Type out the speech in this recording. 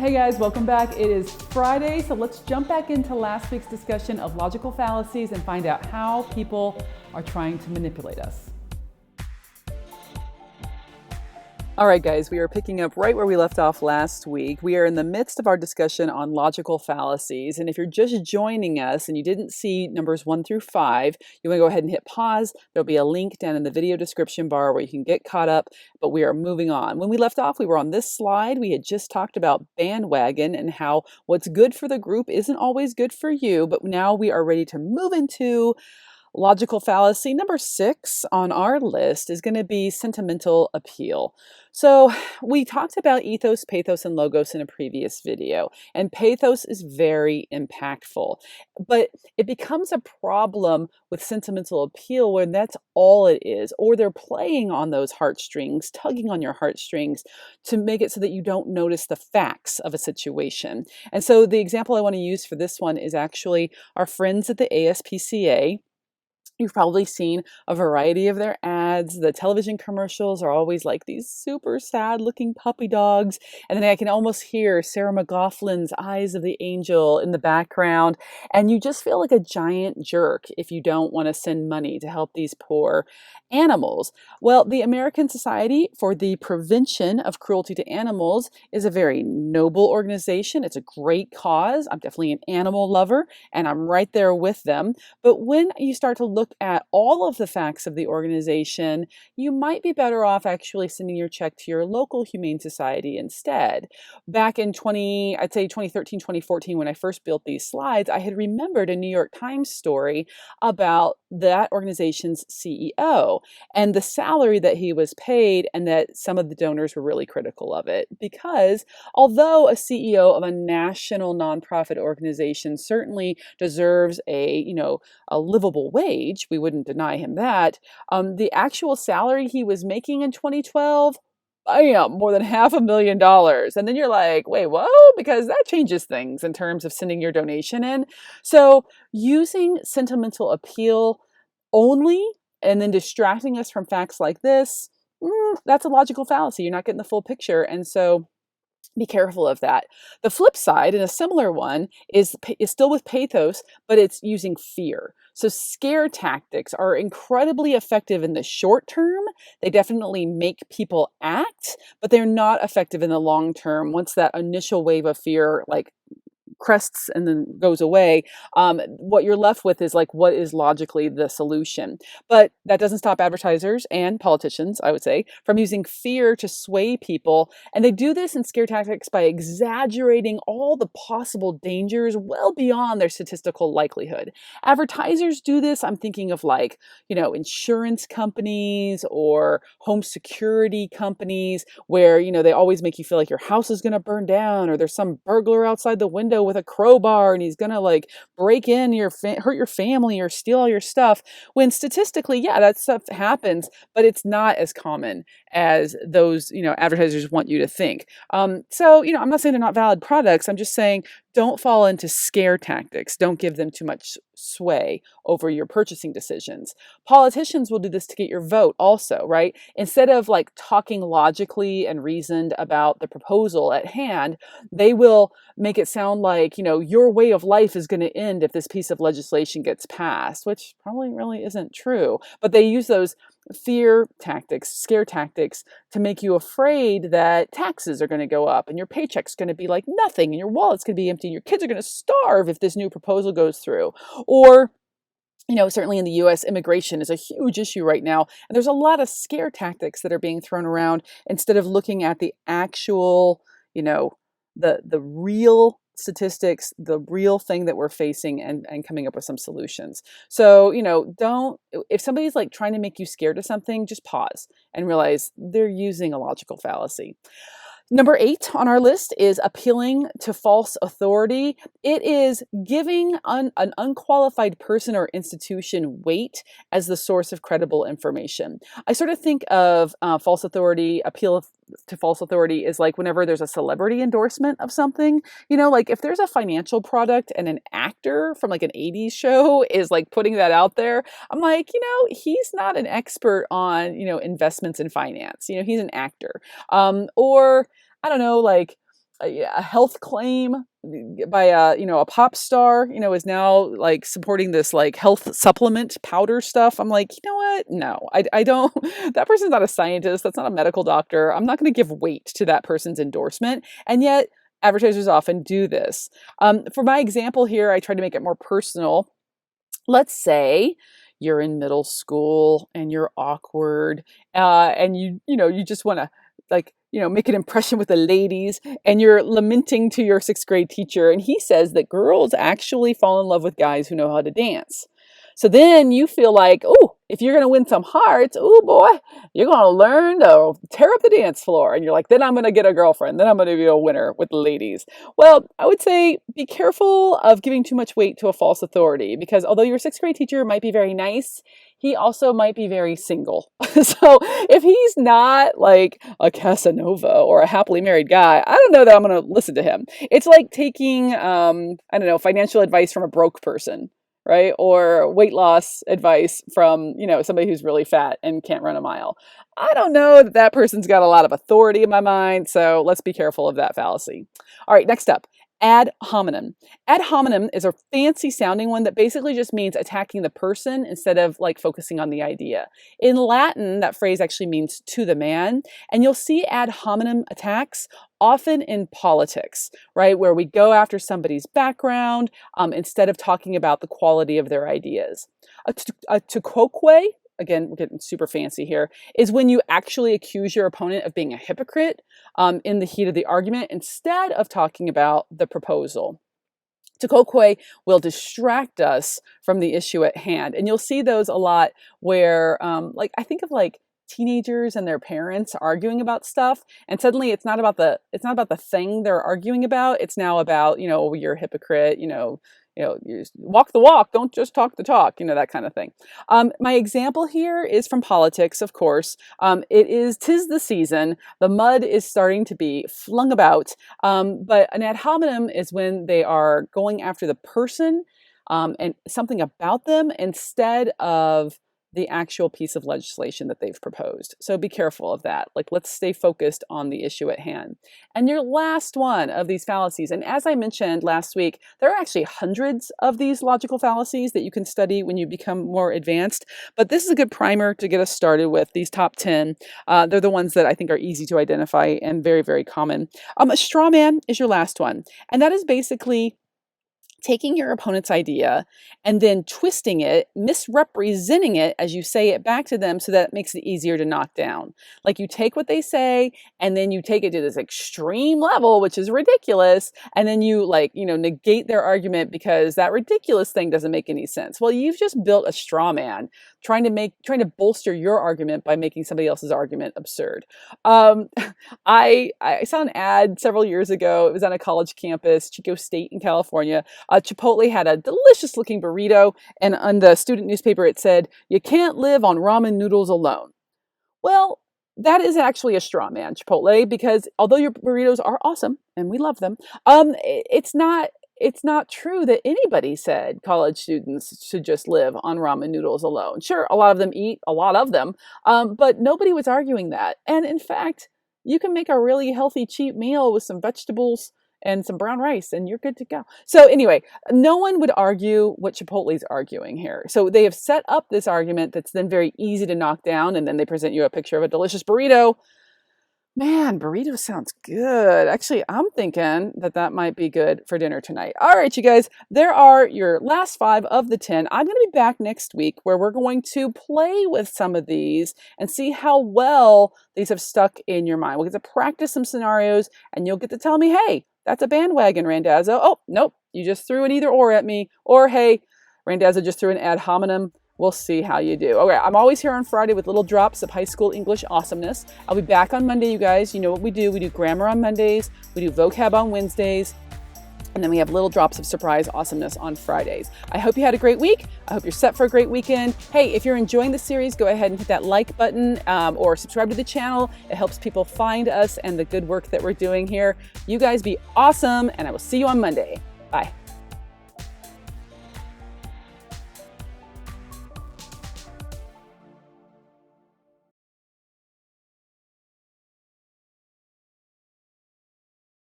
Hey guys, welcome back. It is Friday, so let's jump back into last week's discussion of logical fallacies and find out how people are trying to manipulate us. All right, guys, we are picking up right where we left off last week. We are in the midst of our discussion on logical fallacies. And if you're just joining us and you didn't see numbers 1 through 5, you want to go ahead and hit pause. There'll be a link down in the video description bar where you can get caught up, but we are moving on. When we left off, we were on this slide. We had just talked about bandwagon and how what's good for the group isn't always good for you, but now we are ready to move into logical fallacy. Number 6 on our list is going to be sentimental appeal. So we talked about ethos, pathos, and logos in a previous video, and pathos is very impactful, but it becomes a problem with sentimental appeal when that's all it is, or they're playing on those heartstrings, tugging on your heartstrings to make it so that you don't notice the facts of a situation. And so the example I want to use for this one is actually our friends at the ASPCA. You've probably seen a variety of their ads. The television commercials are always like these super sad looking puppy dogs. And then I can almost hear Sarah McLachlan's Eyes of the Angel in the background. And you just feel like a giant jerk if you don't want to send money to help these poor animals. Well, the American Society for the Prevention of Cruelty to Animals is a very noble organization. It's a great cause. I'm definitely an animal lover and I'm right there with them. But when you start to look at all of the facts of the organization, you might be better off actually sending your check to your local humane society instead. Back in 2013, 2014, when I first built these slides, I had remembered a New York Times story about that organization's CEO and the salary that he was paid, and that some of the donors were really critical of it. Because although a CEO of a national nonprofit organization certainly deserves a livable wage, we wouldn't deny him that, the actual salary he was making in 2012, bam, more than $500,000. And then you're like, wait, whoa, because that changes things in terms of sending your donation in. So using sentimental appeal only and then distracting us from facts like this, that's a logical fallacy. You're not getting the full picture. And so be careful of that. The flip side, and a similar one, is still with pathos, but it's using fear. So scare tactics are incredibly effective in the short term. They definitely make people act, but they're not effective in the long term. Once that initial wave of fear crests and then goes away, what you're left with is like, what is logically the solution? But that doesn't stop advertisers and politicians, I would say, from using fear to sway people. And they do this in scare tactics by exaggerating all the possible dangers well beyond their statistical likelihood. Advertisers do this. I'm thinking of insurance companies or home security companies where, they always make you feel like your house is going to burn down, or there's some burglar outside the window with a crowbar and he's gonna break in hurt your family or steal all your stuff, when statistically, yeah, that stuff happens, but it's not as common as those advertisers want you to think. So I'm not saying they're not valid products. I'm just saying don't fall into scare tactics. Don't give them too much sway over your purchasing decisions. Politicians will do this to get your vote also, right? Instead of talking logically and reasoned about the proposal at hand, they will make it sound like, your way of life is going to end if this piece of legislation gets passed, which probably really isn't true. But they use those fear tactics, scare tactics, to make you afraid that taxes are going to go up and your paycheck's going to be like nothing and your wallet's going to be empty and your kids are going to starve if this new proposal goes through. Or certainly in the US, immigration is a huge issue right now. And there's a lot of scare tactics that are being thrown around instead of looking at the actual, the real statistics, the real thing that we're facing, and coming up with some solutions. So, if somebody's trying to make you scared of something, just pause and realize they're using a logical fallacy. Number 8 on our list is appealing to false authority. It is giving an unqualified person or institution weight as the source of credible information. I sort of think of false authority, appeal to false authority is like whenever there's a celebrity endorsement of something, if there's a financial product and an actor from an 80s show is putting that out there, I'm like, he's not an expert on, investments and finance. He's an actor. Or I don't know, a health claim by a pop star, is now like supporting this like health supplement powder stuff. I'm like, you know what? No, I don't. That person's not a scientist. That's not a medical doctor. I'm not going to give weight to that person's endorsement. And yet advertisers often do this. For my example here, I try to make it more personal. Let's say you're in middle school and you're awkward, and you just want to make an impression with the ladies, and you're lamenting to your 6th grade teacher, and he says that girls actually fall in love with guys who know how to dance. So then you feel like, oh, if you're going to win some hearts, oh boy, you're going to learn to tear up the dance floor. And you're like, then I'm going to get a girlfriend. Then I'm going to be a winner with the ladies. Well, I would say be careful of giving too much weight to a false authority, because although your 6th grade teacher might be very nice, he also might be very single. So if he's not like a Casanova or a happily married guy, I don't know that I'm going to listen to him. It's like taking, financial advice from a broke person, right? Or weight loss advice from, somebody who's really fat and can't run a mile. I don't know that that person's got a lot of authority in my mind, so let's be careful of that fallacy. All right, next up, ad hominem. Ad hominem is a fancy sounding one that basically just means attacking the person instead of like focusing on the idea. In Latin, that phrase actually means to the man, and you'll see ad hominem attacks often in politics, right? Where we go after somebody's background instead of talking about the quality of their ideas. A tuquoque, again, we're getting super fancy here, is when you actually accuse your opponent of being a hypocrite in the heat of the argument instead of talking about the proposal. Tuquoque will distract us from the issue at hand. And you'll see those a lot where, I think of like teenagers and their parents arguing about stuff, and suddenly it's not about the thing they're arguing about. It's now about, you're a hypocrite, you walk the walk, don't just talk the talk, that kind of thing. My example here is from politics, of course. Tis the season. The mud is starting to be flung about. But an ad hominem is when they are going after the person and something about them instead of the actual piece of legislation that they've proposed. So be careful of that. Let's stay focused on the issue at hand. And your last one of these fallacies, and as I mentioned last week, there are actually hundreds of these logical fallacies that you can study when you become more advanced. But this is a good primer to get us started with these top 10. They're the ones that I think are easy to identify and very, very common. A straw man is your last one. And that is basically taking your opponent's idea and then twisting it, misrepresenting it as you say it back to them so that it makes it easier to knock down. Like you take what they say and then you take it to this extreme level, which is ridiculous, and then you negate their argument because that ridiculous thing doesn't make any sense. Well, you've just built a straw man trying to bolster your argument by making somebody else's argument absurd. I saw an ad several years ago. It was on a college campus, Chico State in California. Chipotle had a delicious looking burrito, and on the student newspaper it said, "You can't live on ramen noodles alone." Well, that is actually a straw man, Chipotle, because although your burritos are awesome and we love them, it's not true that anybody said college students should just live on ramen noodles alone. Sure, a lot of them eat a lot of them, but nobody was arguing that. And in fact, you can make a really healthy, cheap meal with some vegetables and some brown rice, and you're good to go. So anyway, no one would argue what Chipotle's arguing here. So they have set up this argument that's then very easy to knock down, and then they present you a picture of a delicious burrito. Man, burrito sounds good. Actually, I'm thinking that might be good for dinner tonight. All right, you guys, there are your last 5 of the 10. I'm going to be back next week where we're going to play with some of these and see how well these have stuck in your mind. We'll get to practice some scenarios, and you'll get to tell me, hey, that's a bandwagon, Randazzo. Oh, nope, you just threw an either or at me. Or, hey, Randazzo just threw an ad hominem. We'll see how you do. Okay, I'm always here on Friday with little drops of high school English awesomeness. I'll be back on Monday, you guys. You know what we do. We do grammar on Mondays. We do vocab on Wednesdays. And then we have little drops of surprise awesomeness on Fridays. I hope you had a great week. I hope you're set for a great weekend. Hey, if you're enjoying the series, go ahead and hit that like button or subscribe to the channel. It helps people find us and the good work that we're doing here. You guys be awesome, and I will see you on Monday. Bye.